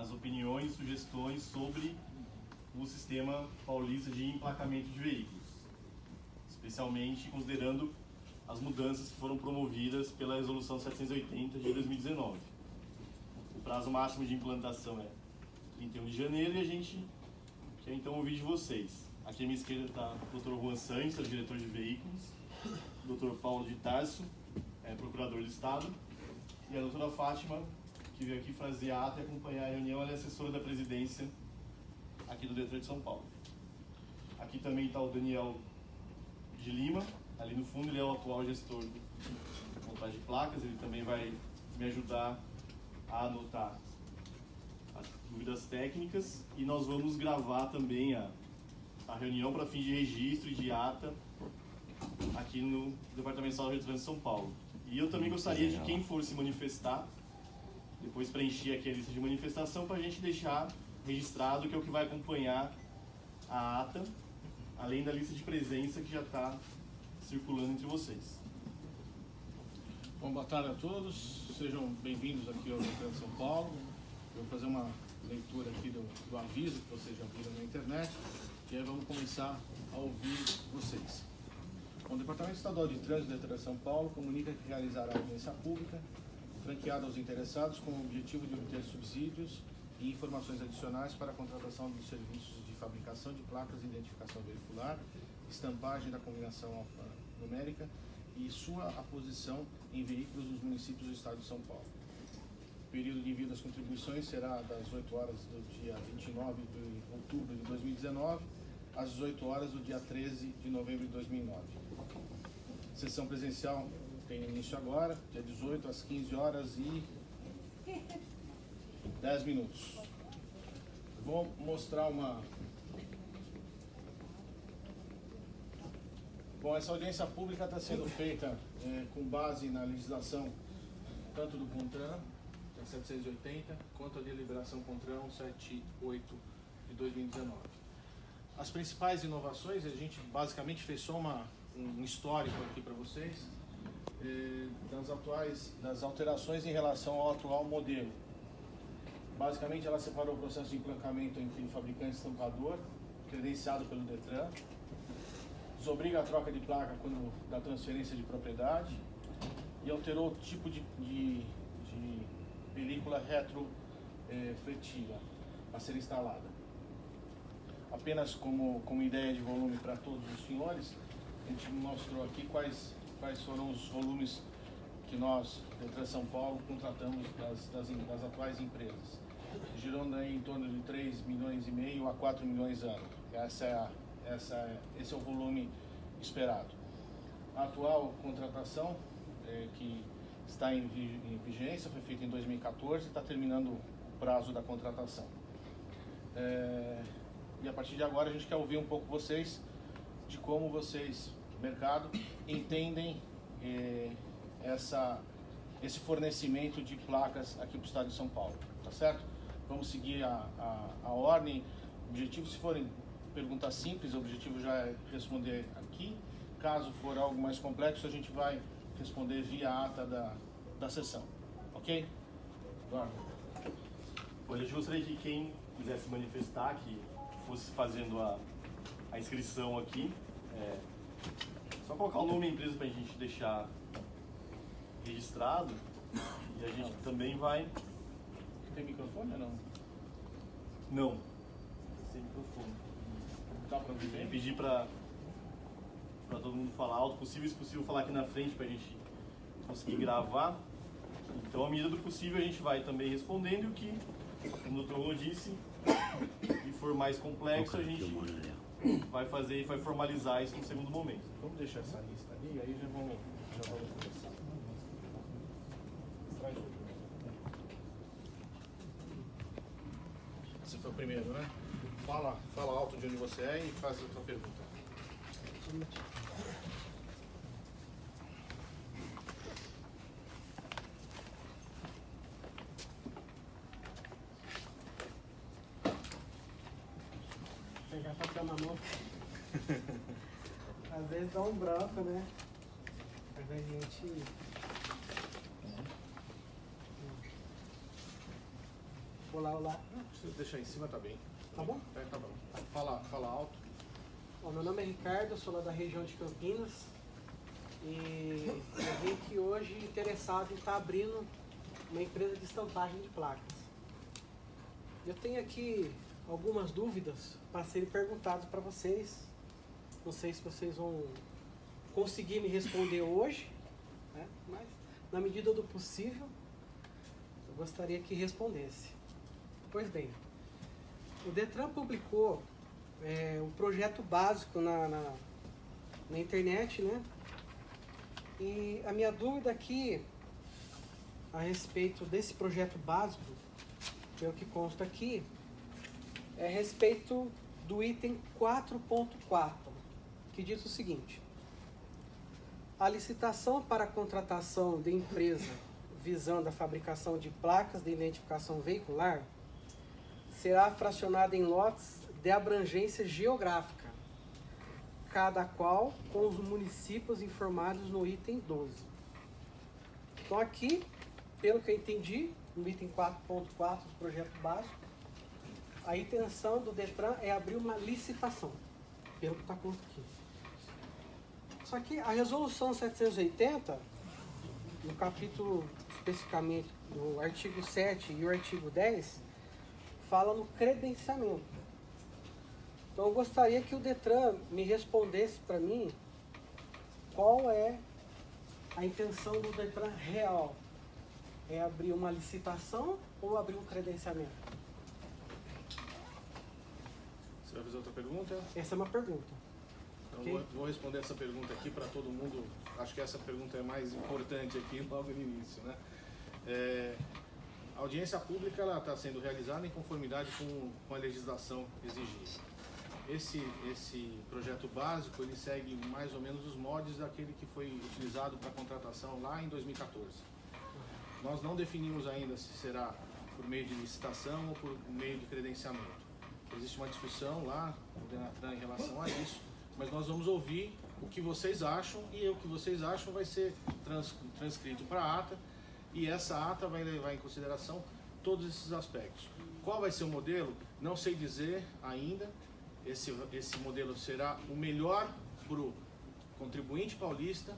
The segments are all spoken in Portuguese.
as opiniões e sugestões sobre o sistema paulista de emplacamento de veículos, especialmente considerando as mudanças que foram promovidas pela Resolução 780 de 2019. O prazo máximo de implantação é 31 de janeiro e a gente quer então ouvir de vocês. Aqui à minha esquerda está o Dr. Juan Santos, é o diretor de veículos, o Dr. Paulo de Tarso, procurador do Estado, e a doutora Fátima, que veio aqui fazer a ata e acompanhar a reunião, ela é assessora da presidência aqui do Detran de São Paulo. Aqui também está o Daniel de Lima, ali no fundo ele é o atual gestor de montagem de placas, ele também vai me ajudar a anotar as dúvidas técnicas, e nós vamos gravar também a reunião para fim de registro e de ata aqui no Departamento de Saúde de São Paulo. E eu também gostaria de quem for se manifestar, depois preencher aqui a lista de manifestação para a gente deixar registrado, que é o que vai acompanhar a ata, além da lista de presença que já está circulando entre vocês. Bom, boa tarde a todos, sejam bem-vindos aqui ao Detran de São Paulo. Eu vou fazer uma leitura aqui do aviso que vocês já viram na internet, e aí vamos começar a ouvir vocês. Bom, o Departamento Estadual de Trânsito do Detran de São Paulo comunica que realizará audiência pública franqueada aos interessados com o objetivo de obter subsídios e informações adicionais para a contratação dos serviços de fabricação de placas de identificação veicular, estampagem da combinação alfanumérica e sua aposição em veículos dos municípios do Estado de São Paulo. O período de envio das contribuições será das 8 horas do dia 29 de outubro de 2019 às 18 horas do dia 13 de novembro de 2009. Sessão presencial tem início agora, dia 18 às 15 horas e 10 minutos. Vou mostrar uma... Bom, essa audiência pública está sendo feita com base na legislação tanto do CONTRAN, 780, quanto a deliberação CONTRAN 78 de 2019. As principais inovações, a gente basicamente fez só um histórico aqui para vocês, das alterações em relação ao atual modelo. Basicamente, ela separou o processo de emplacamento entre fabricante e estampador, credenciado pelo Detran, desobriga a troca de placa quando da transferência de propriedade e alterou o tipo de película retrofletiva a ser instalada. Apenas como ideia de volume para todos os senhores, a gente mostrou aqui quais foram os volumes que nós, Detran São Paulo, contratamos das atuais empresas, girando aí em torno de 3,5 milhões a 4 milhões ano. Esse é o volume esperado. A atual contratação, que está em vigência, foi feita em 2014 e está terminando o prazo da contratação. E a partir de agora a gente quer ouvir um pouco vocês, de como vocês, mercado, entendem esse fornecimento de placas aqui para o estado de São Paulo, tá certo? Vamos seguir a ordem. O objetivo, se forem perguntas simples, o objetivo já é responder aqui. Caso for algo mais complexo, a gente vai responder via ata da sessão, ok? Eduardo. Bom, a gente gostaria que quem quisesse manifestar, que fosse fazendo a inscrição aqui, só colocar o nome da empresa para a gente deixar registrado, e a gente também vai... Tem microfone ou não? Não, sem microfone. Tá para ouvir bem? Pedir para todo mundo falar alto possível, se possível falar aqui na frente para a gente conseguir gravar. Então, à medida do possível, a gente vai também respondendo, e o que o Dr. Rô disse, e for mais complexo, a gente vai fazer e vai formalizar isso no segundo momento. Vamos deixar essa lista ali, aí já vamos começar. Esse foi o primeiro, né? Fala alto de onde você é e faz a tua pergunta. Pegar papel na mão. Às vezes dá um branco, né? Mas a gente... Olá, olá. Não precisa deixar em cima, tá bem. Tá bom? É, tá bom. Fala alto. Bom, meu nome é Ricardo, sou lá da região de Campinas. E eu vim aqui hoje interessado em estar abrindo uma empresa de estampagem de placas. Eu tenho aqui algumas dúvidas para serem perguntadas para vocês. Não sei se vocês vão conseguir me responder hoje, né? Mas na medida do possível, eu gostaria que respondesse. Pois bem, o Detran publicou um projeto básico na internet, né? E a minha dúvida aqui a respeito desse projeto básico, que é o que consta aqui, é a respeito do item 4.4, que diz o seguinte: a licitação para a contratação de empresa visando a fabricação de placas de identificação veicular será fracionada em lotes de abrangência geográfica, cada qual com os municípios informados no item 12. Então aqui, pelo que eu entendi, no item 4.4 do projeto básico, a intenção do Detran é abrir uma licitação, pelo que está posto aqui. Só que a resolução 780, no capítulo especificamente do artigo 7 e o artigo 10, fala no credenciamento. Então eu gostaria que o Detran me respondesse para mim qual é a intenção do Detran real. É abrir uma licitação ou abrir um credenciamento? Você vai fazer outra pergunta? Essa é uma pergunta. Então Ok. vou responder essa pergunta aqui para todo mundo. Acho que essa pergunta é mais importante aqui logo no início, né? A audiência pública está sendo realizada em conformidade com a legislação exigida. Esse projeto básico ele segue mais ou menos os moldes daquele que foi utilizado para contratação lá em 2014. Nós não definimos ainda se será por meio de licitação ou por meio de credenciamento. Existe uma discussão lá no Denatran em relação a isso, mas nós vamos ouvir o que vocês acham e o que vocês acham vai ser transcrito para a ata, e essa ata vai levar em consideração todos esses aspectos. Qual vai ser o modelo? Não sei dizer ainda. Esse modelo será o melhor para o contribuinte paulista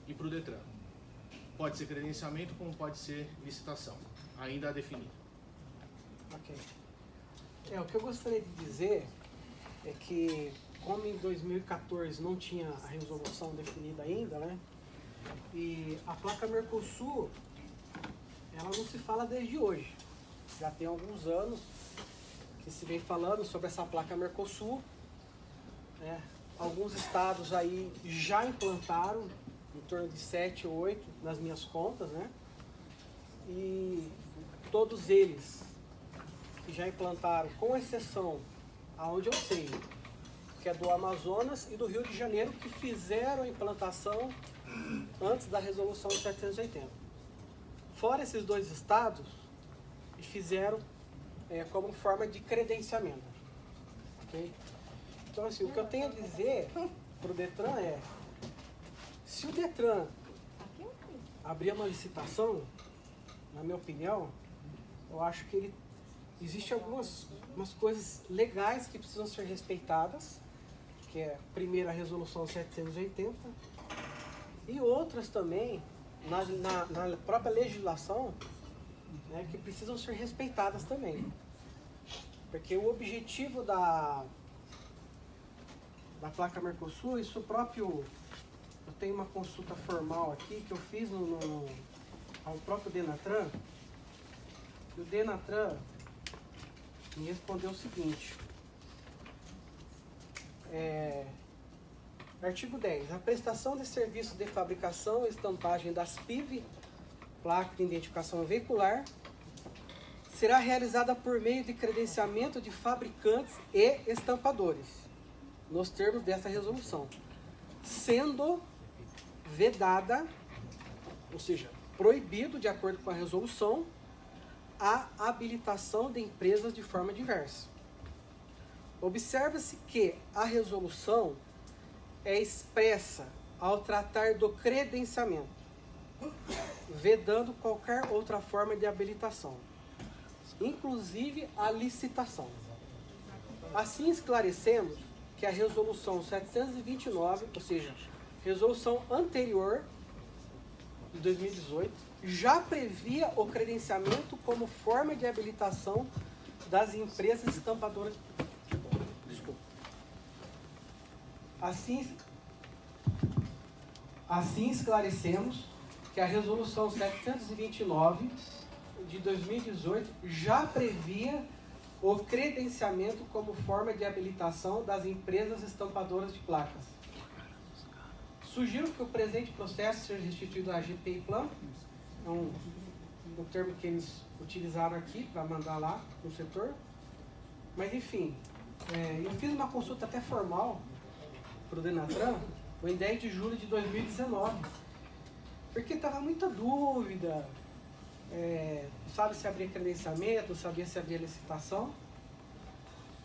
e para o Detran. Pode ser credenciamento como pode ser licitação, ainda a definir. Ok. O que eu gostaria de dizer é que, como em 2014 não tinha a resolução definida ainda, né? E a placa Mercosul, ela não se fala desde hoje. Já tem alguns anos que se vem falando sobre essa placa Mercosul, né? Alguns estados aí já implantaram, em torno de 7 ou 8 nas minhas contas, né? E todos eles que já implantaram, com exceção, aonde eu sei, que é do Amazonas e do Rio de Janeiro, que fizeram a implantação antes da resolução 780. Fora esses dois estados, fizeram como forma de credenciamento. Okay? Então, assim, o que eu tenho a dizer para o Detran é, se o Detran abrir uma licitação, na minha opinião, eu acho que existem algumas coisas legais que precisam ser respeitadas, que é, primeiro, a resolução 780, e outras também, na própria legislação, né, que precisam ser respeitadas também. Porque o objetivo da placa Mercosul, isso próprio, eu tenho uma consulta formal aqui que eu fiz ao próprio Denatran, e o Denatran me respondeu o seguinte: artigo 10. A prestação de serviço de fabricação e estampagem das PIV, placa de identificação veicular, será realizada por meio de credenciamento de fabricantes e estampadores, nos termos dessa resolução, sendo vedada, ou seja, proibido, de acordo com a resolução, a habilitação de empresas de forma diversa. Observa-se que a resolução é expressa ao tratar do credenciamento, vedando qualquer outra forma de habilitação. inclusive a licitação. Assim esclarecemos que a resolução 729, ou seja, resolução anterior de 2018, já previa o credenciamento como forma de habilitação das empresas estampadoras. Desculpa. Assim esclarecemos que a resolução 729 de 2018 já previa o credenciamento como forma de habilitação das empresas estampadoras de placas. Sugiro que o presente processo seja restituído à GPI-Plan, é um termo que eles utilizaram aqui para mandar lá no setor. Mas enfim, eu fiz uma consulta até formal para o Denatran, foi em 10 de julho de 2019, porque estava muita dúvida, sabe se abria credenciamento, sabia se abria licitação.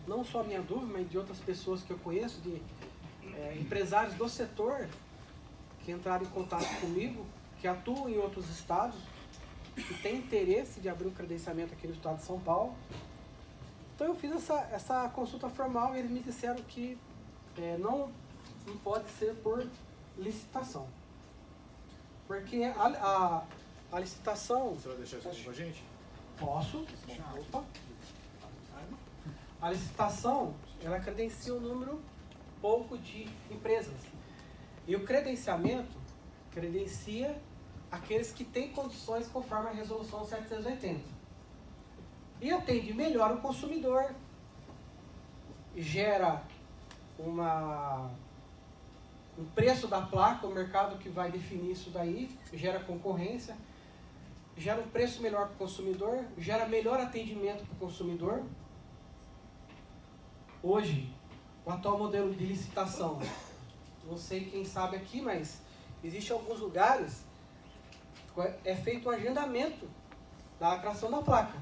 Não só a minha dúvida, mas de outras pessoas que eu conheço, de empresários do setor, que entraram em contato comigo, que atuam em outros estados, que têm interesse de abrir um credenciamento aqui no estado de São Paulo. Então eu fiz essa consulta formal e eles me disseram que não pode ser por licitação. Porque a licitação... Você vai deixar isso aqui com a gente? Posso. Opa. A licitação, ela credencia um número pouco de empresas. E o credenciamento credencia aqueles que têm condições conforme a resolução 780. E atende melhor o consumidor, gera um preço da placa, o mercado que vai definir isso daí, gera concorrência, gera um preço melhor para o consumidor, gera melhor atendimento para o consumidor. Hoje, o atual modelo de licitação, não sei quem sabe aqui, mas existem alguns lugares, é feito o agendamento da lacração da placa,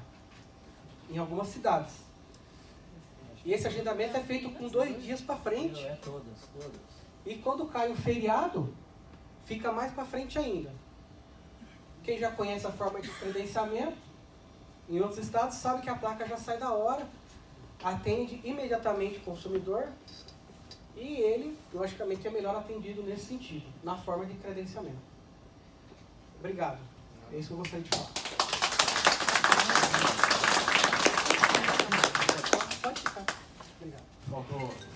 em algumas cidades. E esse agendamento é feito com 2 dias para frente. E quando cai um feriado, fica mais para frente ainda. Quem já conhece a forma de credenciamento, em outros estados, sabe que a placa já sai da hora, atende imediatamente o consumidor e ele, logicamente, é melhor atendido nesse sentido, na forma de credenciamento. Obrigado. É isso que eu gostaria de falar. Pode ficar. Obrigado.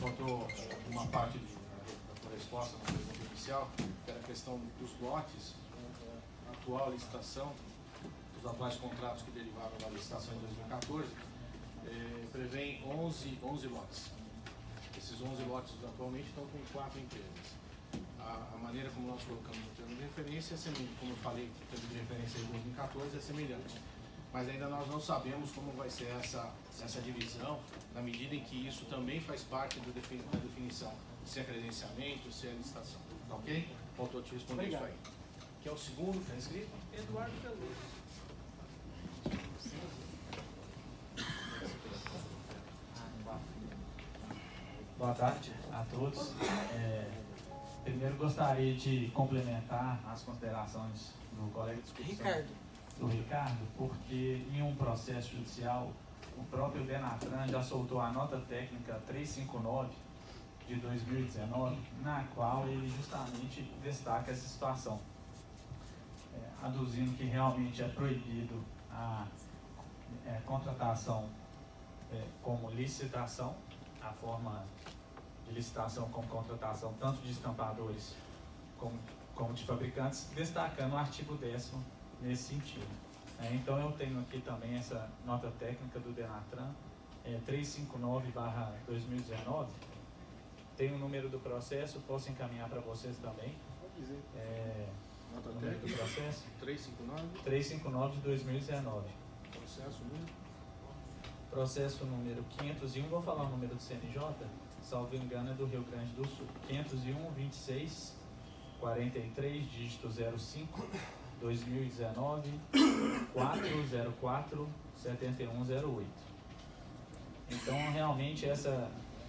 Faltou uma parte da resposta na pergunta inicial, que era a questão dos lotes, a atual licitação, os atuais contratos que derivaram da licitação em 2014, prevêem 11 lotes. Esses 11 lotes atualmente estão com 4 empresas. A maneira como nós colocamos no termo de referência é semelhante, como eu falei, o termo de referência de 2014 é semelhante. Mas ainda nós não sabemos como vai ser essa divisão, na medida em que isso também faz parte da definição, se é credenciamento, se é licitação. Tá ok? Faltou te responder isso aí. Que é o segundo, está inscrito? Eduardo Veloso. Boa tarde a todos. Primeiro gostaria de complementar as considerações do colega de discussão, do Ricardo, porque em um processo judicial, o próprio Denatran já soltou a nota técnica 359 de 2019, na qual ele justamente destaca essa situação, aduzindo que realmente é proibido a contratação como licitação, a forma de licitação como contratação tanto de estampadores como de fabricantes, destacando o artigo 10º nesse sentido. Então eu tenho aqui também essa nota técnica do Denatran, 359/2019, tem o número do processo, posso encaminhar para vocês também. Pode dizer. Nota Número do técnica, processo? 359. De 2019. Processo número? Processo número 501, vou falar o número do CNJ, salvo engano é do Rio Grande do Sul. 501-26-43, dígito 05, 2019, 404-7108. Então, realmente,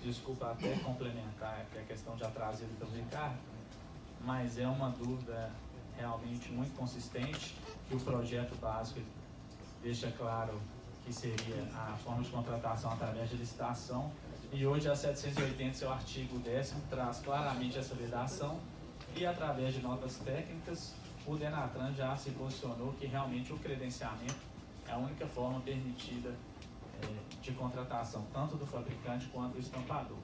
desculpa até complementar, que é a questão já trazida pelo Ricardo, mas é uma dúvida realmente muito consistente, que o projeto básico deixa claro que seria a forma de contratação através de licitação, e hoje a 780, seu artigo 10º, traz claramente essa vedação, e através de notas técnicas, o Denatran já se posicionou que realmente o credenciamento é a única forma permitida de contratação, tanto do fabricante quanto do estampador.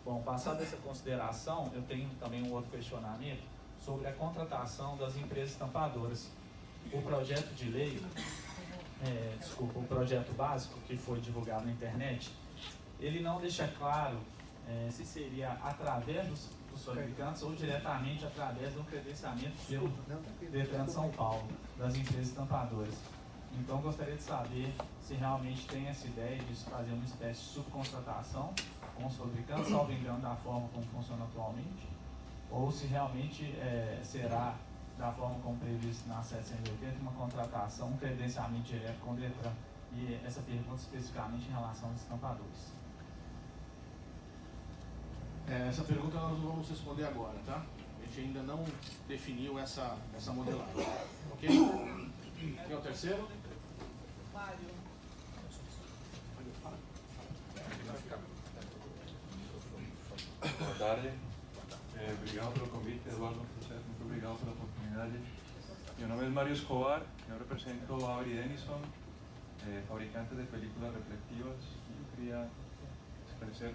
Bom, passada essa consideração, eu tenho também um outro questionamento sobre a contratação das empresas estampadoras. O projeto de lei, o projeto básico que foi divulgado na internet, ele não deixa claro se seria através dos fabricantes ou diretamente através do credenciamento pelo Detran de São Paulo, das empresas estampadoras. Então, gostaria de saber se realmente tem essa ideia de fazer uma espécie de subcontratação com os fabricantes, salvo engano, da forma como funciona atualmente, ou se realmente será da forma como previsto na 780, uma contratação, um credenciamento direto com o Detran. E essa pergunta especificamente em relação aos estampadores. Essa pergunta nós não vamos responder agora, tá? A gente ainda não definiu essa modelagem, ok? Quem é o terceiro? Mário. Boa tarde. Obrigado pelo convite, Eduardo. Muito obrigado pela oportunidade. Meu nome é Mário Escobar, eu represento a Avery Dennison, fabricante de películas reflectivas. Eu queria esclarecer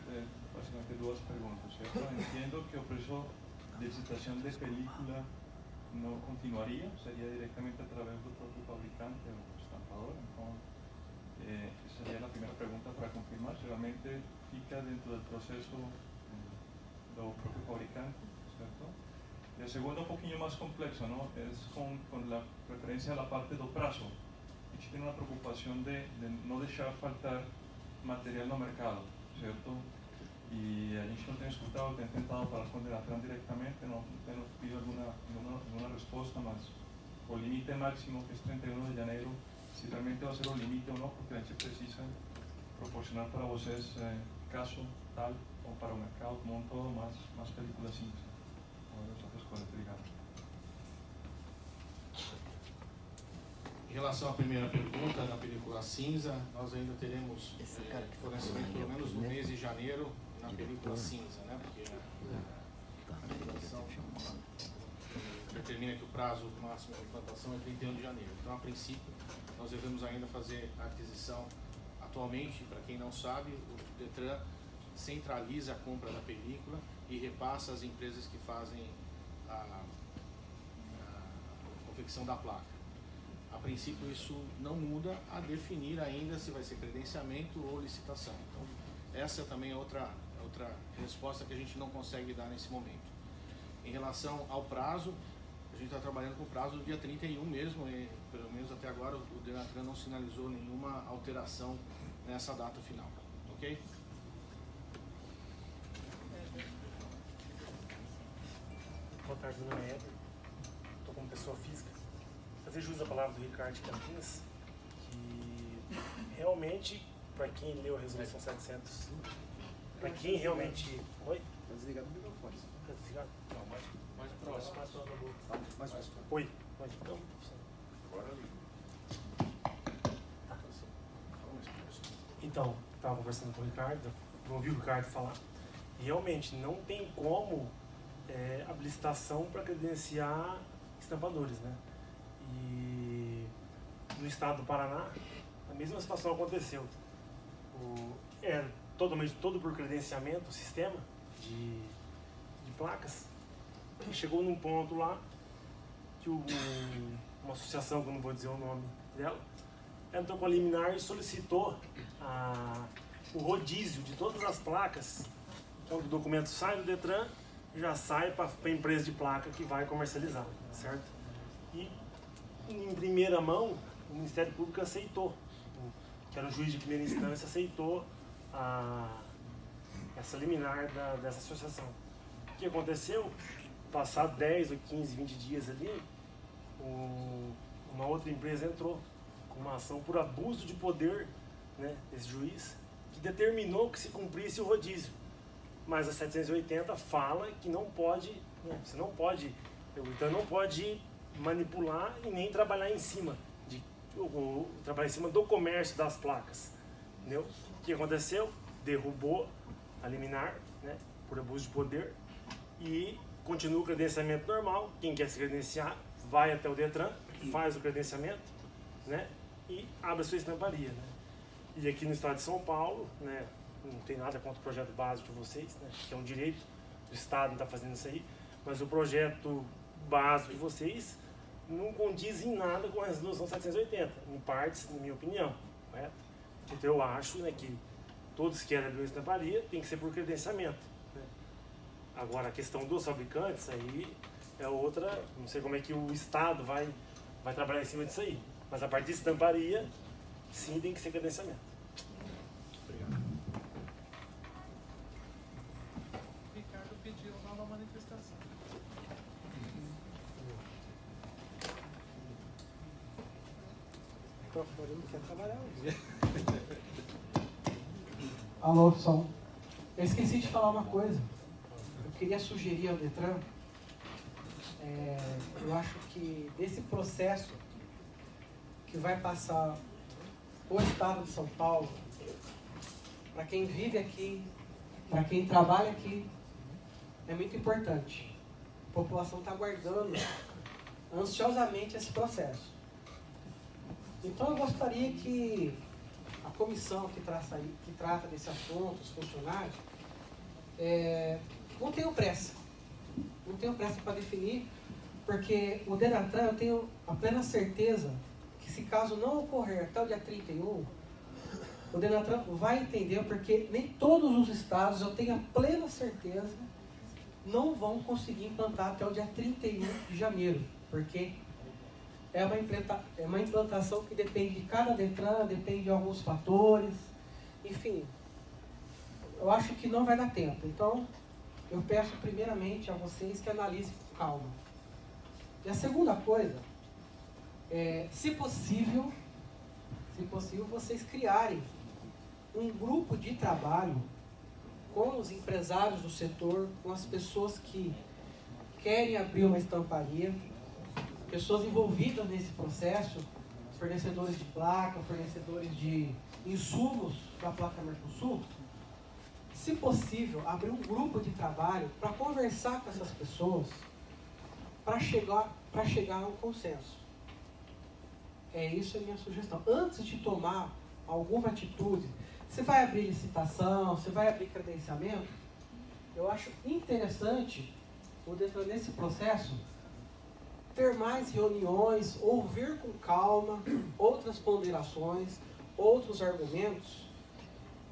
básicamente duas perguntas, ¿cierto? Entiendo que o preço de licitación de película no continuaría, sería directamente a través do propio fabricante o estampador. Entonces, esa sería la primera pregunta para confirmar si realmente fica dentro del proceso do propio fabricante, ¿cierto? Y el segundo, un poquillo más complejo, ¿no? Es con la referencia a la parte do prazo. Existe una preocupación de no dejar faltar material no mercado, ¿cierto? Y a gente não tem escutado, tem tentado falar com o Denatran diretamente, não tenho pedido alguma resposta, mas o limite máximo, que é 31 de janeiro, se realmente vai ser o limite ou não, porque a gente precisa proporcionar para vocês, caso tal, ou para o mercado como um todo, mais películas simples. Obrigado. Em relação à primeira pergunta, na película cinza, nós ainda teremos fornecimento pelo menos no mês de janeiro na película cinza, né? Porque a legislação determina que o prazo máximo de implantação é 31 de janeiro. Então, a princípio, nós devemos ainda fazer a aquisição. Atualmente, para quem não sabe, o Detran centraliza a compra da película e repassa às empresas que fazem a confecção da placa. A princípio, isso não muda, a definir ainda se vai ser credenciamento ou licitação. Então, essa também é outra resposta que a gente não consegue dar nesse momento. Em relação ao prazo, a gente está trabalhando com o prazo do dia 31 mesmo, e pelo menos até agora o Denatran não sinalizou nenhuma alteração nessa data final, ok? Boa tarde, meu nome é Éder, estou como pessoa física. Fazer jus à palavra do Ricardo de Campinas, que realmente, para quem leu a resolução 700, para quem realmente... Oi? Está desligado o microfone. Está desligado? Não, mais próximo. Mais próximo da boca. Mais próximo. Oi? Oi? Não. Agora Então, estava conversando com o Ricardo, ouvi o Ricardo falar, e realmente não tem como habilitação para credenciar estampadores, né? E no estado do Paraná, a mesma situação aconteceu. Era totalmente todo por credenciamento, o sistema de placas, e chegou num ponto lá que uma associação, que eu não vou dizer o nome dela, entrou com a liminar e solicitou o rodízio de todas as placas. Quando o documento sai do Detran, já sai para a empresa de placa que vai comercializar, certo? E em primeira mão, o Ministério Público aceitou, que era o juiz de primeira instância, aceitou essa liminar dessa associação. O que aconteceu? Passado 10 ou 15, 20 dias ali, uma outra empresa entrou com uma ação por abuso de poder, né, desse juiz, que determinou que se cumprisse o rodízio. Mas a 780 fala que não pode, né, você não pode, então não pode manipular e nem trabalhar em cima de trabalhar em cima do comércio das placas. Entendeu? O que aconteceu? Derrubou a liminar, né, por abuso de poder, e continua o credenciamento normal. Quem quer se credenciar vai até o Detran, faz o credenciamento, né, e abre a sua estamparia, né. E aqui no estado de São Paulo, né, não tem nada contra o projeto básico de vocês, né, que é um direito do estado estar fazendo isso aí, mas o projeto básico de vocês não condiz em nada com a resolução 780, em partes, na minha opinião, correto? Então eu acho, né, que todos que querem abrir uma estamparia tem que ser por credenciamento, né? Agora a questão dos fabricantes aí é outra, não sei como é que o estado vai trabalhar em cima disso aí, mas a partir de estamparia sim tem que ser credenciamento. Obrigado. O Ricardo pediu nova manifestação. O microfone não quer trabalhar hoje. Alô, som. Eu esqueci de falar uma coisa. Eu queria sugerir ao Detran, eu acho que desse processo que vai passar o estado de São Paulo, para quem vive aqui, para quem trabalha aqui, é muito importante. A população está aguardando ansiosamente esse processo. Então eu gostaria que a comissão que trata desse assunto, os funcionários, não tenham pressa. Não tenham pressa para definir, porque o Denatran, eu tenho a plena certeza que se caso não ocorrer até o dia 31, o Denatran vai entender, porque nem todos os estados, eu tenho a plena certeza, não vão conseguir implantar até o dia 31 de janeiro, porque é uma implantação que depende de cada Detran, depende de alguns fatores, enfim, eu acho que não vai dar tempo. Então, eu peço primeiramente a vocês que analisem com calma. E a segunda coisa, se possível, vocês criarem um grupo de trabalho com os empresários do setor, com as pessoas que querem abrir uma estamparia, pessoas envolvidas nesse processo, fornecedores de placa, fornecedores de insumos da placa Mercosul. Se possível, abrir um grupo de trabalho para conversar com essas pessoas, para chegar a um consenso. Isso é a minha sugestão. Antes de tomar alguma atitude, se vai abrir licitação, se vai abrir credenciamento, eu acho interessante, dentro desse processo, ter mais reuniões, ouvir com calma outras ponderações, outros argumentos,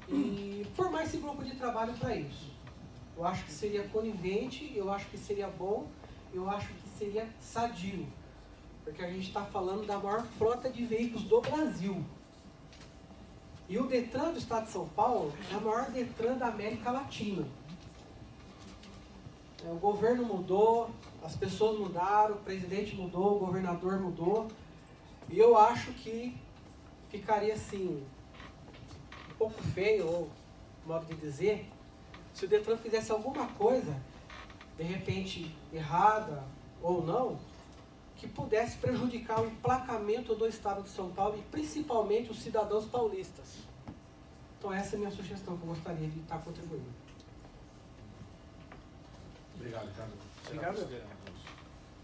e formar esse grupo de trabalho para isso. Eu acho que seria conivente, eu acho que seria bom, eu acho que seria sadio, porque a gente está falando da maior frota de veículos do Brasil. E o Detran do estado de São Paulo é o maior Detran da América Latina. O governo mudou, as pessoas mudaram, o presidente mudou, o governador mudou, e eu acho que ficaria assim, um pouco feio, ou modo de dizer, se o Detran fizesse alguma coisa, de repente errada ou não, que pudesse prejudicar o emplacamento do estado de São Paulo e principalmente os cidadãos paulistas. Então essa é a minha sugestão que eu gostaria de estar contribuindo. Obrigado, Ricardo. Obrigado.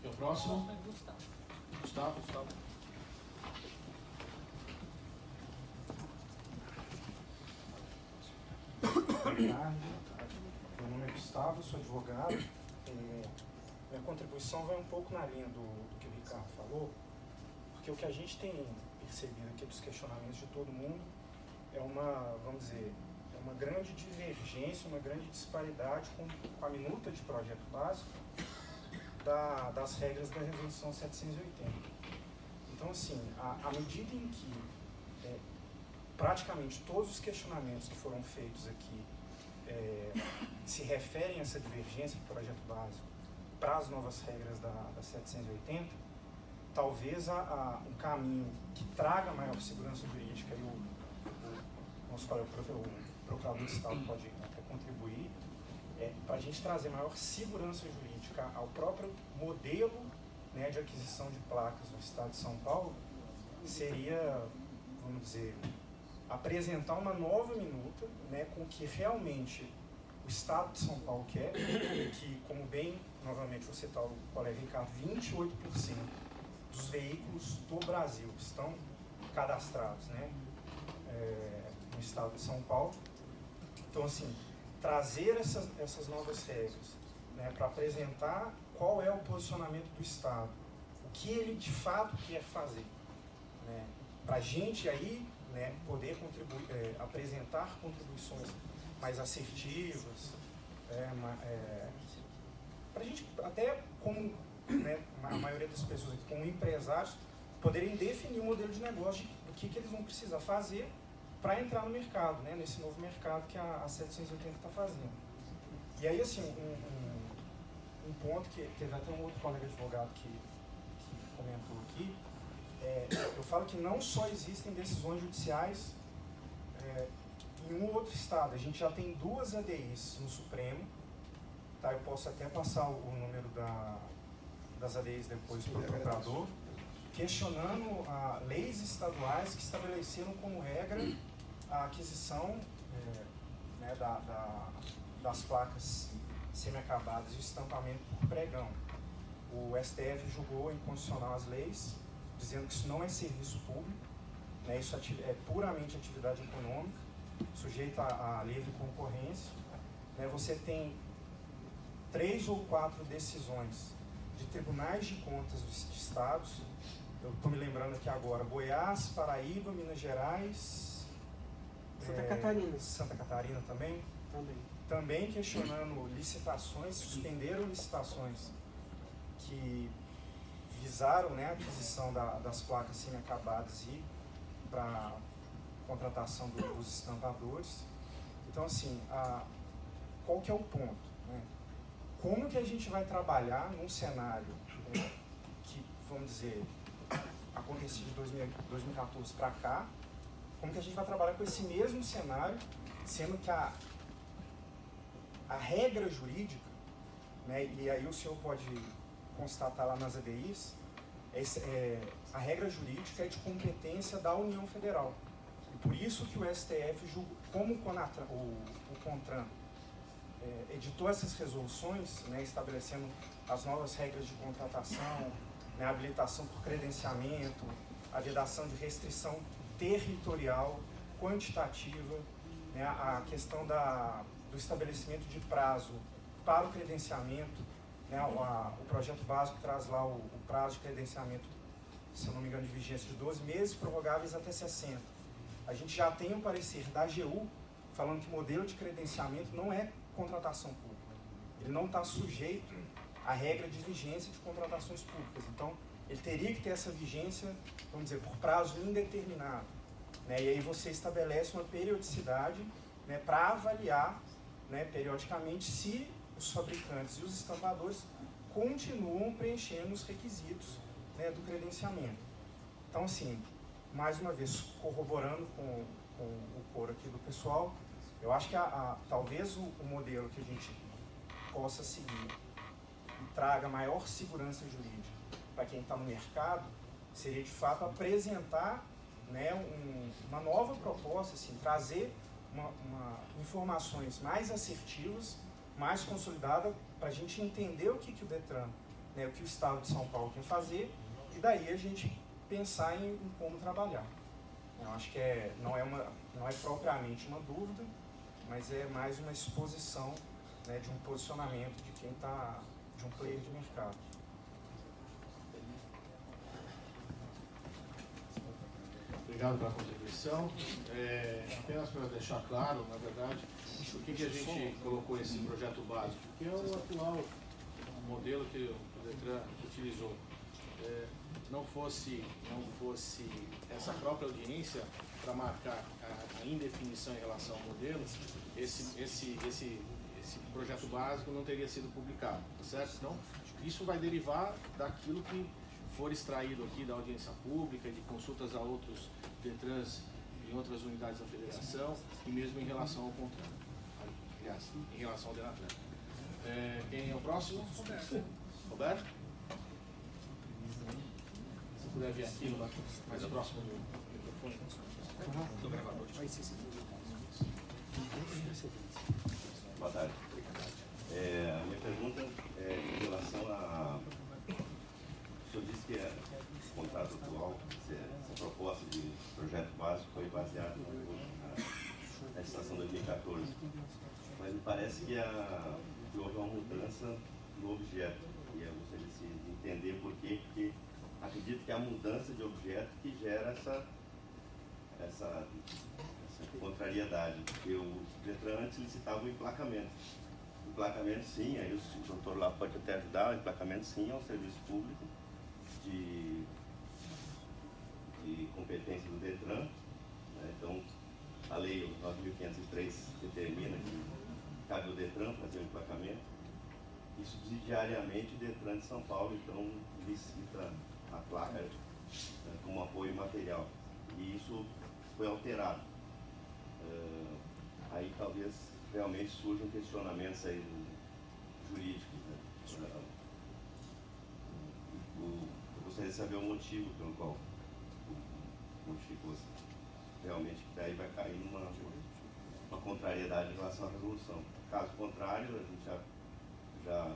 E o próximo? Gustavo. Obrigado. Meu nome é Gustavo, sou advogado. Minha contribuição vai um pouco na linha do que o Ricardo falou, porque o que a gente tem percebido aqui dos questionamentos de todo mundo é uma grande divergência, uma grande disparidade com a minuta de projeto básico das regras da Resolução 780. Então, assim, à medida em que praticamente todos os questionamentos que foram feitos aqui se referem a essa divergência do projeto básico para as novas regras da 780, talvez um caminho que traga maior segurança jurídica, e o nosso colega o procurador de Estado pode até contribuir, para a gente trazer maior segurança jurídica ao próprio modelo, né, de aquisição de placas no estado de São Paulo, seria, vamos dizer, apresentar uma nova minuta, né, com o que realmente o Estado de São Paulo quer, que, como bem, novamente, vou citar o colega Ricardo, 28% dos veículos do Brasil estão cadastrados, né, no Estado de São Paulo. Então, assim, trazer essas novas regras, né, para apresentar qual é o posicionamento do Estado, o que ele de fato quer fazer, né, para a gente aí, né, poder apresentar contribuições mais assertivas, para a gente até como, né, a maioria das pessoas aqui, como empresários, poderem definir um modelo de negócio do que eles vão precisar fazer para entrar no mercado, né, nesse novo mercado que a 780 está fazendo. E aí, assim, um ponto que teve até um outro colega advogado que comentou aqui, eu falo que não só existem decisões judiciais em um outro estado, a gente já tem 2 ADIs no Supremo, tá? Eu posso até passar o número das ADIs depois para o procurador, questionando leis estaduais que estabeleceram como regra a aquisição né, das placas semi-acabadas e o estampamento por pregão. O STF julgou inconstitucional as leis, dizendo que isso não é serviço público, né, isso é puramente atividade econômica, sujeita à livre concorrência. Né, você tem 3 ou 4 decisões de tribunais de contas de estados, eu estou me lembrando aqui agora, Goiás, Paraíba, Minas Gerais, Santa Catarina também questionando licitações, suspenderam licitações que visaram, né, a aquisição das placas semi-acabadas e para contratação dos estampadores. Então, assim, qual que é o ponto, né? Como que a gente vai trabalhar num cenário que, vamos dizer, aconteceu de 2014 para cá, como que a gente vai trabalhar com esse mesmo cenário, sendo que a regra jurídica, né, e aí o senhor pode constatar lá nas ADIs, a regra jurídica é de competência da União Federal. E por isso que o STF julgou, como o CONTRAN editou essas resoluções, né, estabelecendo as novas regras de contratação, né, a habilitação por credenciamento, a vedação de restrição territorial, quantitativa, né, a questão do estabelecimento de prazo para o credenciamento, né, o projeto básico traz lá o prazo de credenciamento, se eu não me engano, de vigência de 12 meses, prorrogáveis até 60. A gente já tem um parecer da AGU falando que o modelo de credenciamento não é contratação pública. Ele não está sujeito à regra de vigência de contratações públicas. Então, ele teria que ter essa vigência, vamos dizer, por prazo indeterminado. Né? E aí você estabelece uma periodicidade, né, para avaliar, né, periodicamente se os fabricantes e os estampadores continuam preenchendo os requisitos, né, do credenciamento. Então, assim, mais uma vez, corroborando com o coro aqui do pessoal, eu acho que talvez o modelo que a gente possa seguir e traga maior segurança jurídica para quem está no mercado seria, de fato, apresentar, né, uma nova proposta, assim, trazer informações mais assertivas, mais consolidadas, para a gente entender o que o Detran, né, o que o Estado de São Paulo quer fazer, e daí a gente pensar em como trabalhar. Eu acho que não é propriamente uma dúvida, mas é mais uma exposição, né, de um posicionamento de quem está, de um player de mercado. Obrigado pela contribuição. Apenas para deixar claro, na verdade, por que a gente colocou esse projeto básico? Porque é o atual modelo que o Detran utilizou. Não fosse essa própria audiência para marcar a indefinição em relação ao modelo, esse projeto básico não teria sido publicado, tá certo? Então, isso vai derivar daquilo que for extraído aqui da audiência pública, de consultas a outros Detrans em outras unidades da federação e mesmo em relação ao CONTRAN, aliás, em relação ao Denatran. Quem é o próximo? Roberto? puder vir aqui, mais próximo do microfone. Boa tarde. A minha pergunta é em relação a... O senhor disse que o contrato atual, essa proposta de projeto básico foi baseada na legislação 2014. Mas me parece que houve uma mudança no objeto. E eu gostaria de entender por quê, porque acredito que é a mudança de objeto que gera essa contrariedade, porque o Detran antes licitava o emplacamento. O emplacamento, sim, aí o doutor lá pode até ajudar, o emplacamento, sim, é um serviço público de competência do Detran, né? Então, a lei 9.503 determina que cabe ao Detran fazer o emplacamento, e subsidiariamente o Detran de São Paulo, então, licita a placa, né, como apoio material, e isso foi alterado. Aí talvez realmente surjam questionamentos aí jurídicos, né? Eu gostaria de saber o motivo pelo qual modificou realmente, que daí vai cair uma contrariedade em relação à resolução. Caso contrário, a gente já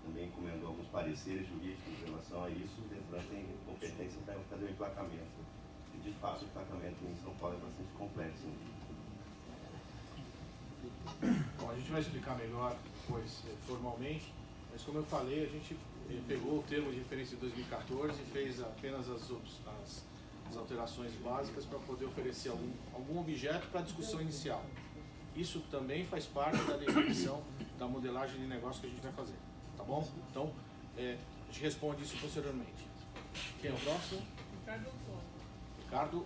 também encomendou alguns pareceres jurídicos em relação a isso. O Detran tem competência para fazer o emplacamento. E de fato o emplacamento em São Paulo é bastante complexo. Bom, a gente vai explicar melhor depois formalmente, mas como eu falei, a gente pegou o termo de referência de 2014 e fez apenas as alterações básicas para poder oferecer algum objeto para a discussão inicial. Isso também faz parte da definição da modelagem de negócio que a gente vai fazer, tá bom? Então, a gente responde isso posteriormente. Quem é o próximo? Ricardo.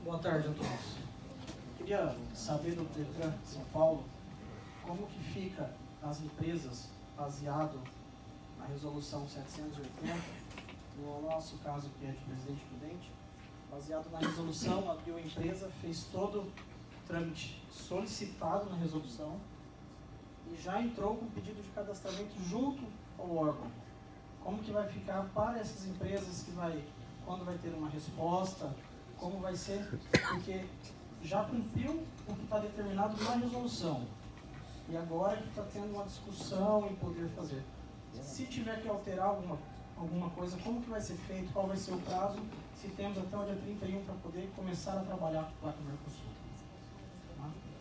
Boa tarde a todos. Queria saber do Detran de São Paulo como que fica as empresas baseado na resolução 780, no nosso caso que é de Presidente Prudente, baseado na resolução, abriu a empresa, fez todo o trâmite solicitado na resolução e já entrou com pedido de cadastramento junto ao órgão. Como que vai ficar para essas empresas quando vai ter uma resposta, como vai ser, porque já cumpriu o que está determinado na resolução e agora que está tendo uma discussão em poder fazer. Se tiver que alterar alguma coisa, como que vai ser feito, qual vai ser o prazo, se temos até o dia 31 para poder começar a trabalhar com a placa Mercosul.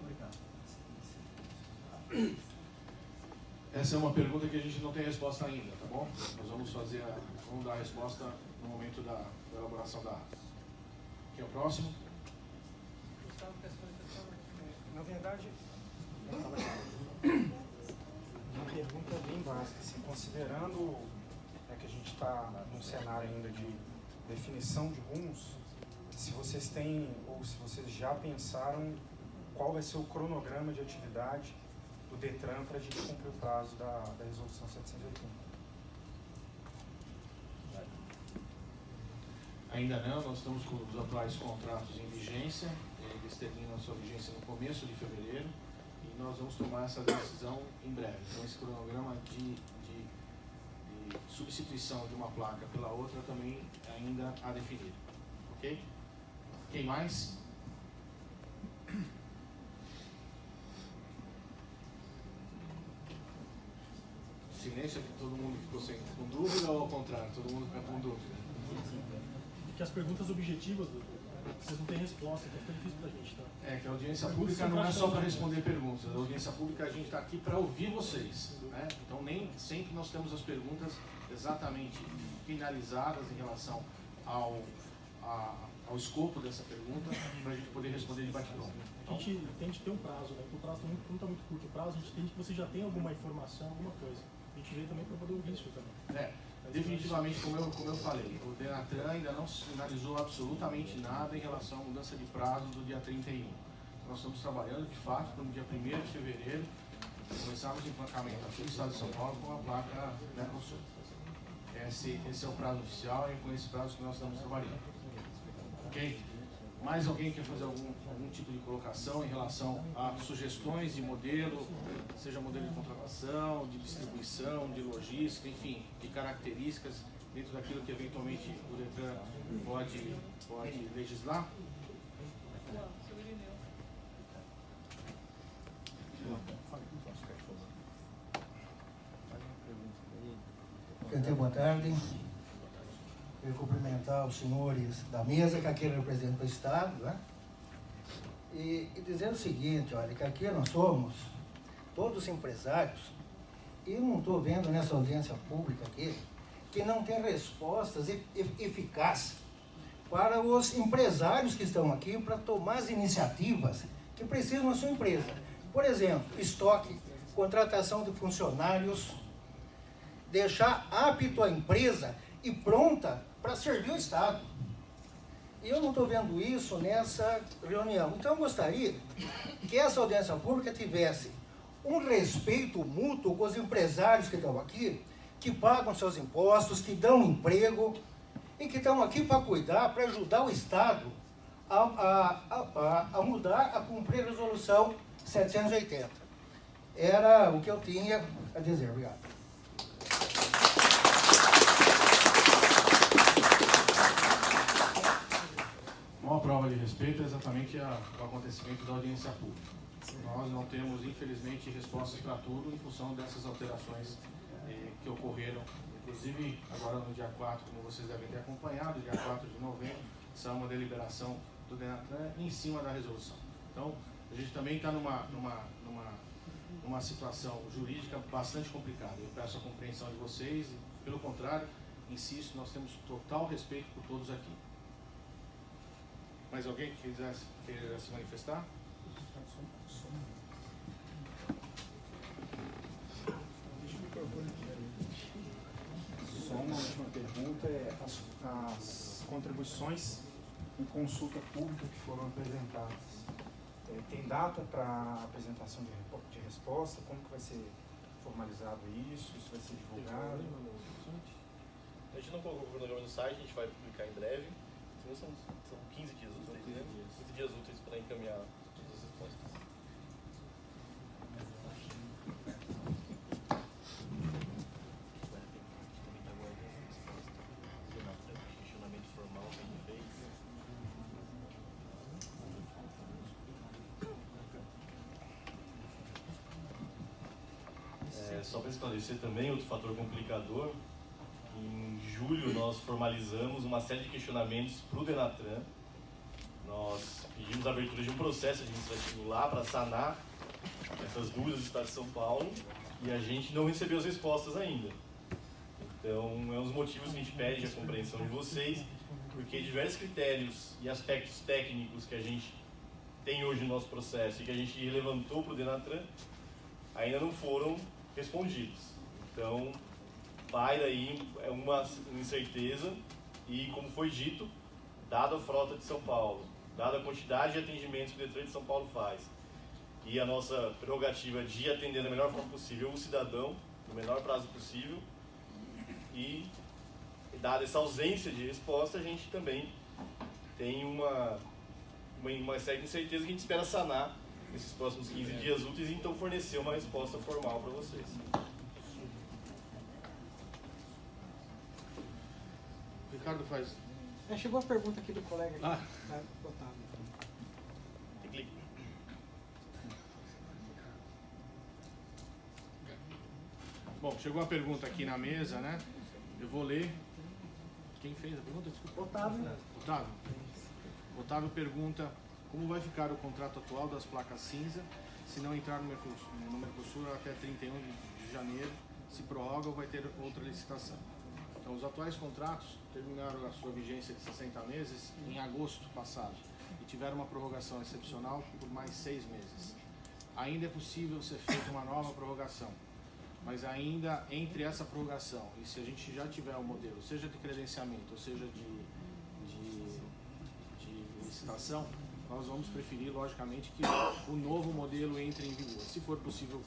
Obrigado. Essa é uma pergunta que a gente não tem resposta ainda, tá bom? Nós vamos dar a resposta no momento da elaboração da ata. Quem é o próximo? Na verdade, uma pergunta bem básica, assim, considerando que a gente está num cenário ainda de definição de rumos, se vocês têm ou se vocês já pensaram qual vai ser o cronograma de atividade do Detran para a gente cumprir o prazo da resolução 780. Ainda não, nós estamos com os atuais contratos em vigência, eles terminam a sua vigência no começo de fevereiro e nós vamos tomar essa decisão em breve. Então esse cronograma de substituição de uma placa pela outra também ainda a definir. Ok? Quem mais? Silêncio, que todo mundo ficou com dúvida ou ao contrário? Todo mundo fica com dúvida? Que as perguntas objetivas, vocês não têm resposta, então fica difícil pra gente, tá? É que a audiência pública não é só para responder perguntas, a audiência pública a gente está aqui para ouvir vocês, né? Então nem sempre nós temos as perguntas exatamente finalizadas em relação ao escopo dessa pergunta para a gente poder responder de bate-pronto. A gente entende que tem um prazo, né? Porque o prazo não está muito curto o prazo, a gente entende que você já tem alguma informação, alguma coisa. A gente veio também para poder ouvir isso também. Definitivamente, como eu falei, o Denatran ainda não sinalizou absolutamente nada em relação à mudança de prazo do dia 31. Nós estamos trabalhando, de fato, para no dia 1º de fevereiro começarmos o emplacamento aqui no estado de São Paulo com a placa Mercosul. Esse é o prazo oficial e é com esse prazo que nós estamos trabalhando. Ok? Mais alguém quer fazer algum tipo de colocação em relação a sugestões de modelo, seja modelo de contratação, de distribuição, de logística, enfim, de características dentro daquilo que eventualmente o Detran pode legislar? Boa tarde. Eu cumprimentar os senhores da mesa, que aqui representa o Estado, né? E dizer o seguinte, olha, que aqui nós somos todos empresários, e eu não estou vendo nessa audiência pública aqui que não tem respostas eficazes para os empresários que estão aqui para tomar as iniciativas que precisam na sua empresa. Por exemplo, estoque, contratação de funcionários, deixar apto a empresa e pronta para servir o Estado. E eu não estou vendo isso nessa reunião. Então eu gostaria que essa audiência pública tivesse um respeito mútuo com os empresários que estão aqui, que pagam seus impostos, que dão emprego e que estão aqui para cuidar, para ajudar o Estado a mudar, a cumprir a resolução 780. Era o que eu tinha a dizer. Obrigado. Uma prova de respeito é exatamente o acontecimento da audiência pública. Nós não temos, infelizmente, respostas para tudo em função dessas alterações que ocorreram. Inclusive, agora no dia 4, como vocês devem ter acompanhado, dia 4 de novembro, saiu uma deliberação do Denatran em cima da resolução. Então, a gente também está numa situação jurídica bastante complicada. Eu peço a compreensão de vocês e, pelo contrário, insisto, nós temos total respeito por todos aqui. Mais alguém que queira se manifestar? Só uma última pergunta, as contribuições em consulta pública que foram apresentadas, tem data para apresentação de resposta? Como que vai ser formalizado isso? Isso vai ser divulgado? A gente não colocou o cronograma no site, a gente vai publicar em breve. São 15 dias úteis, né? 15 dias úteis para encaminhar todas as respostas. Questionamento formal que a gente fez. Só para esclarecer também, outro fator complicador. Em julho, nós formalizamos uma série de questionamentos para o Denatran. Nós pedimos a abertura de um processo administrativo lá para sanar essas dúvidas do Estado de São Paulo e a gente não recebeu as respostas ainda. Então, é um dos motivos que a gente pede a compreensão de vocês, porque diversos critérios e aspectos técnicos que a gente tem hoje no nosso processo e que a gente levantou para o Denatran ainda não foram respondidos. Então, paira aí uma incerteza e, como foi dito, dada a frota de São Paulo, dada a quantidade de atendimentos que o Detran de São Paulo faz e a nossa prerrogativa de atender da melhor forma possível o cidadão, no menor prazo possível, e dada essa ausência de resposta, a gente também tem uma série de incertezas que a gente espera sanar nesses próximos 15 dias úteis e então fornecer uma resposta formal para vocês. Ricardo faz. Chegou a pergunta aqui do colega. Ah. Bom, chegou a pergunta aqui na mesa, né? Eu vou ler. Quem fez a pergunta? Desculpa. Otávio pergunta como vai ficar o contrato atual das placas cinza se não entrar no Mercosul até 31 de janeiro, se prorroga ou vai ter outra licitação. Então, os atuais contratos terminaram a sua vigência de 60 meses em agosto passado e tiveram uma prorrogação excepcional por mais 6 meses. Ainda é possível ser feita uma nova prorrogação, mas ainda entre essa prorrogação e se a gente já tiver um modelo, seja de credenciamento ou seja de licitação, nós vamos preferir, logicamente, que o novo modelo entre em vigor. Se for possível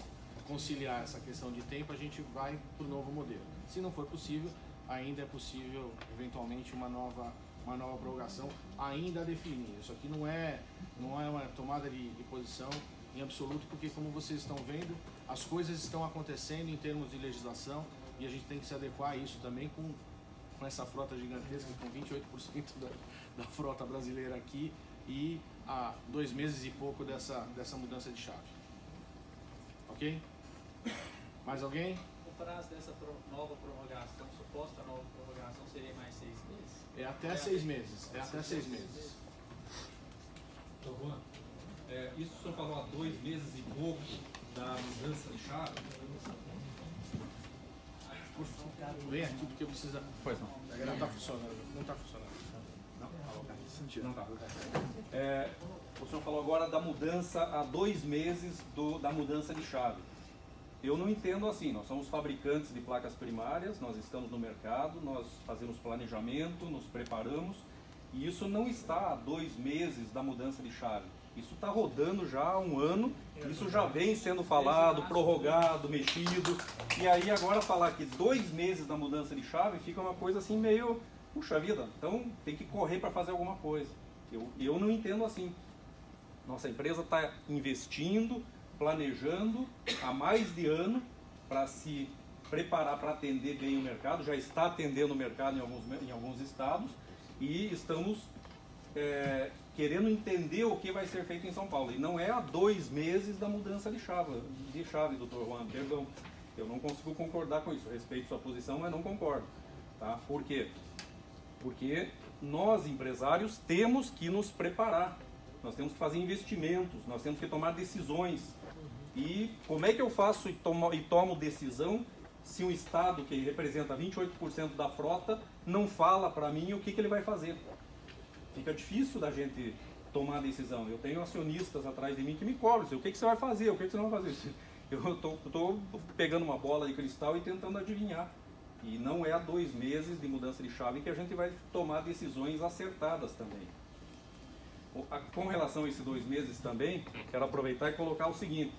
conciliar essa questão de tempo, a gente vai para o novo modelo. Se não for possível, ainda é possível, eventualmente, uma nova uma nova prorrogação ainda a definir. Isso aqui não é uma tomada de posição em absoluto, porque como vocês estão vendo, as coisas estão acontecendo em termos de legislação e a gente tem que se adequar a isso também com essa frota gigantesca, com 28% da frota brasileira aqui e há 2 meses e pouco dessa mudança de chave. Ok? Mais alguém? O prazo dessa nova prorrogação, suposta nova prorrogação, seria mais 6 meses? É até 6 meses. É até 6 meses. Então, Juan, isso o senhor falou há 2 meses e pouco da mudança de chave? Vem aqui porque precisa. Pois não. Não está funcionando. Não está funcionando. Não tá. O senhor falou agora da mudança há 2 meses da mudança de chave. Eu não entendo assim. Nós somos fabricantes de placas primárias, nós estamos no mercado, nós fazemos planejamento, nos preparamos e isso não está há 2 meses da mudança de chave. Isso está rodando já há 1 ano, isso já vem sendo falado, prorrogado, mexido. E aí agora falar que 2 meses da mudança de chave fica uma coisa assim meio, puxa vida, então tem que correr para fazer alguma coisa. Eu não entendo assim. Nossa empresa está investindo, planejando há mais de ano para se preparar para atender bem o mercado, já está atendendo o mercado em alguns estados e estamos querendo entender o que vai ser feito em São Paulo. E não é há 2 meses da mudança de chave, doutor Juan, perdão. Eu não consigo concordar com isso. Respeito sua posição, mas não concordo. Tá? Por quê? Porque nós, empresários, temos que nos preparar. Nós temos que fazer investimentos, nós temos que tomar decisões. E como é que eu faço e tomo decisão se um Estado que representa 28% da frota não fala para mim o que ele vai fazer? Fica difícil da gente tomar decisão. Eu tenho acionistas atrás de mim que me cobram. O que você vai fazer? O que você não vai fazer? Eu estou pegando uma bola de cristal e tentando adivinhar. E não é há 2 meses de mudança de chave que a gente vai tomar decisões acertadas também. Com relação a esses 2 meses também, quero aproveitar e colocar o seguinte.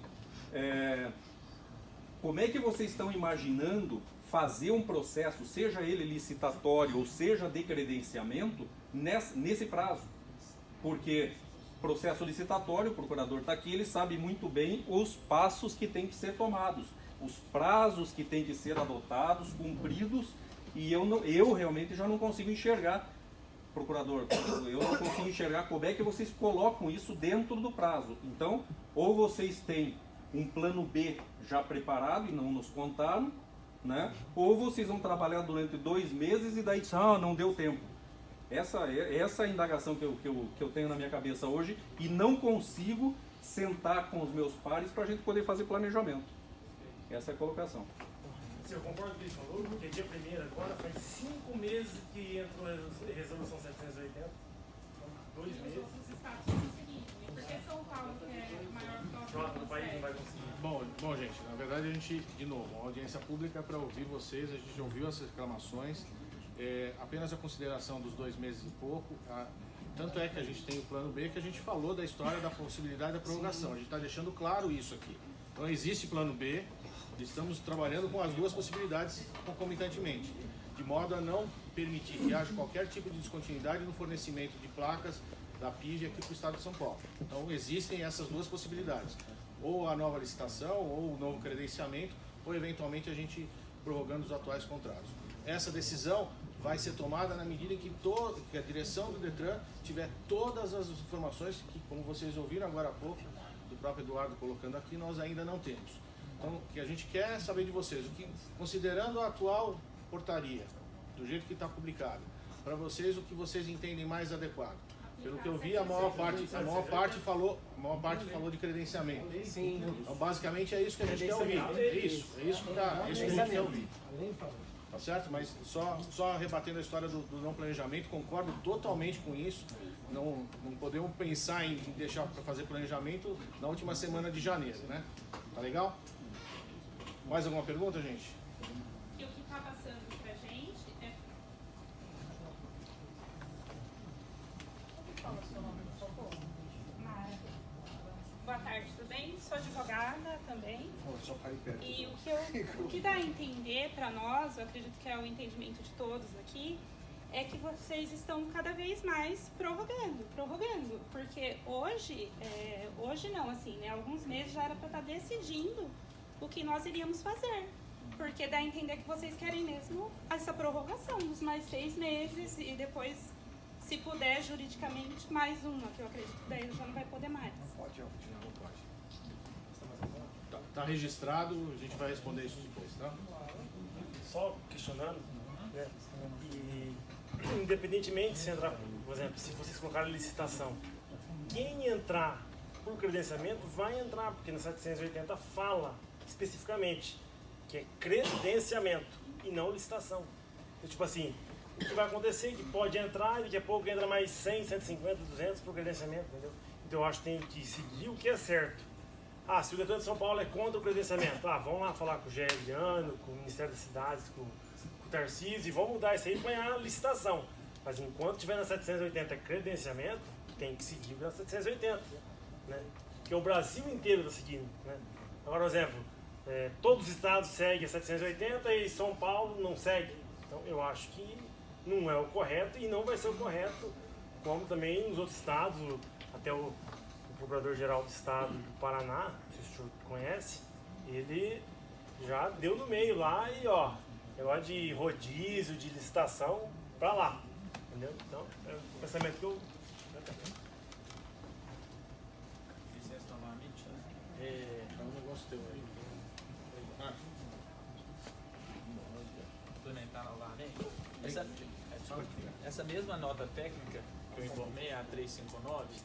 Como é que vocês estão imaginando fazer um processo, seja ele licitatório ou seja de credenciamento, nesse prazo? Porque processo licitatório, o procurador está aqui, ele sabe muito bem os passos que tem que ser tomados, os prazos que tem que ser adotados, cumpridos, e eu realmente já não consigo enxergar, procurador, eu não consigo enxergar como é que vocês colocam isso dentro do prazo. Então, ou vocês têm um plano B já preparado e não nos contaram, né? Ou vocês vão trabalhar durante 2 meses e daí não deu tempo. Essa é a indagação que eu tenho na minha cabeça hoje e não consigo sentar com os meus pares para a gente poder fazer planejamento. Essa é a colocação. Eu concordo com isso, falou, porque dia 1º agora faz 5 meses que entrou a resolução 780. Então, 2 meses. Os estados são o seguinte, porque São Paulo, que é maior que o frota do país, não vai conseguir. Bom, gente, na verdade a gente, de novo, uma audiência pública para ouvir vocês, a gente ouviu essas reclamações, apenas a consideração dos 2 meses e pouco, tanto é que a gente tem o plano B, que a gente falou da história da possibilidade da prorrogação, a gente está deixando claro isso aqui. Então existe plano B, estamos trabalhando com as 2 possibilidades concomitantemente, de modo a não permitir que haja qualquer tipo de descontinuidade no fornecimento de placas da PIV aqui para o Estado de São Paulo. Então existem essas 2 possibilidades, ou a nova licitação, ou o novo credenciamento, ou eventualmente a gente prorrogando os atuais contratos. Essa decisão vai ser tomada na medida em que a direção do Detran tiver todas as informações que, como vocês ouviram agora há pouco, do próprio Eduardo colocando aqui, nós ainda não temos. Então, o que a gente quer saber de vocês, considerando a atual portaria, do jeito que está publicado, para vocês o que vocês entendem mais adequado. Pelo que eu vi, a maior parte falou de credenciamento. Sim. Então, basicamente é isso que a gente quer ouvir. É isso que a gente quer ouvir. Tá certo? Mas só rebatendo a história do não planejamento, concordo totalmente com isso. Não podemos pensar em deixar para fazer planejamento na última semana de janeiro, né? Tá legal? Mais alguma pergunta, gente? E o que está passando para a gente é... Fala o seu nome, por favor. Mara. Boa tarde, tudo bem? Sou advogada também. E o que dá a entender para nós, eu acredito que é o entendimento de todos aqui, é que vocês estão cada vez mais prorrogando, porque hoje não, assim, né, alguns meses já era para estar decidindo o que nós iríamos fazer, porque dá a entender que vocês querem mesmo essa prorrogação dos mais 6 meses e depois, se puder, juridicamente, mais uma, que eu acredito que daí já não vai poder mais. Não pode. Tá registrado, a gente vai responder isso depois, tá? Só questionando, né? E independentemente se entrar, por exemplo, se vocês colocarem licitação, quem entrar por credenciamento vai entrar, porque no 780 fala especificamente que é credenciamento e não licitação. Então, tipo assim, o que vai acontecer é que pode entrar e daqui a pouco entra mais 100, 150, 200 por credenciamento, entendeu? Então eu acho que tem que seguir o que é certo. Ah, se o Detran de São Paulo é contra o credenciamento, vamos lá falar com o Geriano, com o Ministério das Cidades, com o Tarcísio, e vamos mudar isso aí para a licitação. Mas enquanto tiver na 780 credenciamento, tem que seguir na 780, né? Que o Brasil inteiro está seguindo, né? Agora, por exemplo, todos os estados seguem a 780 e São Paulo não segue. Então, eu acho que não é o correto e não vai ser o correto, como também nos outros estados, até o Procurador-Geral do Estado do Paraná, não sei se o senhor conhece, ele já deu no meio lá e, negócio de rodízio, de licitação, pra lá, entendeu? Então, é o pensamento que eu... Licença novamente, né? É um negócio teu aí. Complementar novamente. Essa mesma nota técnica que eu informei, a 359, de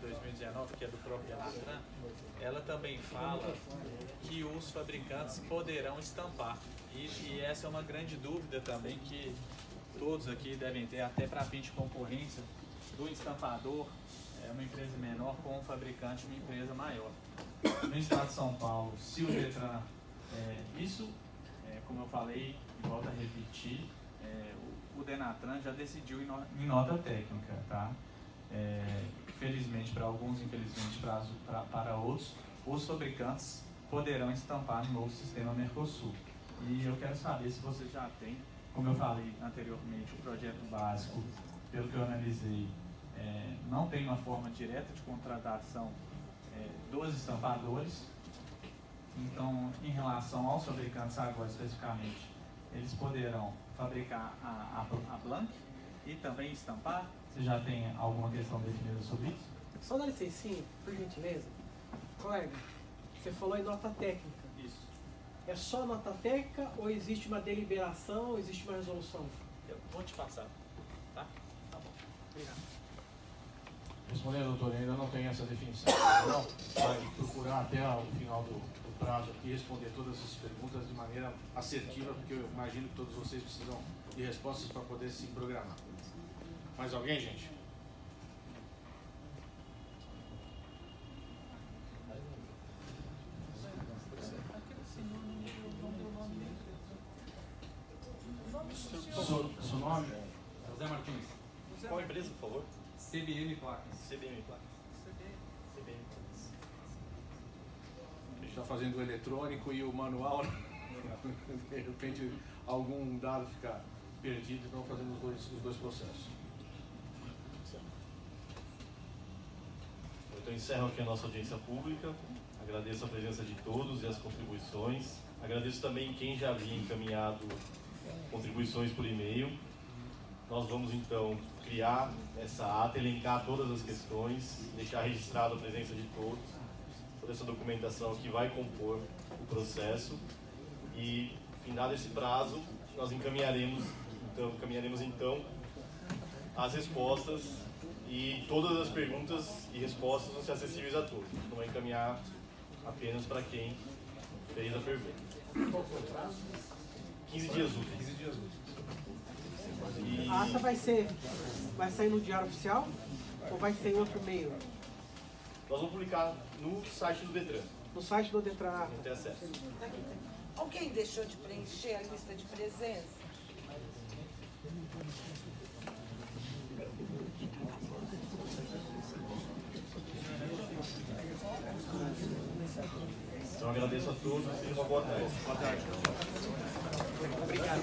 2019, que é do próprio Denatran, ela também fala que os fabricantes poderão estampar. E essa é uma grande dúvida também que todos aqui devem ter, até para fim de concorrência do estampador, uma empresa menor com um fabricante, uma empresa maior. No estado de São Paulo, se o Detran, como eu falei, e volto a repetir, o Denatran já decidiu em nota técnica, tá? Felizmente para alguns, infelizmente para outros, os fabricantes poderão estampar no novo sistema Mercosul. E eu quero saber se você já tem, como eu falei anteriormente, o projeto básico, pelo que eu analisei, não tem uma forma direta de contratação dos estampadores. Então, em relação aos fabricantes agora especificamente, eles poderão fabricar a blank e também estampar. Você já tem alguma questão definida sobre isso? Só dá licencinha, por gentileza. Colega, você falou em nota técnica. Isso. É só nota técnica ou existe uma deliberação ou existe uma resolução? Eu vou te passar, tá? Tá bom. Obrigado. Respondendo, doutor, ainda não tem essa definição. Não, vai procurar até o final do prazo aqui responder todas essas perguntas de maneira assertiva, porque eu imagino que todos vocês precisam de respostas para poder se programar. Mais alguém, gente? Seu nome? José Martins. Qual empresa, por favor? CBM Placas. CBM Placas. CBM Placas. A gente está fazendo o eletrônico e o manual. De repente, algum dado fica perdido, então fazendo os dois processos. Então encerro aqui a nossa audiência pública. Agradeço a presença de todos e as contribuições. Agradeço também quem já havia encaminhado contribuições por e-mail. Nós vamos então criar essa ata, elencar todas as questões, deixar registrado a presença de todos, toda essa documentação que vai compor o processo. E, findado esse prazo, nós encaminharemos então as respostas, e todas as perguntas e respostas vão ser acessíveis a todos. Não vai encaminhar apenas para quem fez a pergunta. Qual foi o prazo? 15 dias úteis. 15 dias úteis. E... A ata vai sair no Diário Oficial ou vai ser em outro meio? Nós vamos publicar no site do Detran. No site do Detran. Não tem acesso. Alguém deixou de preencher a lista de presença? Então agradeço a todos e uma boa tarde. Obrigado.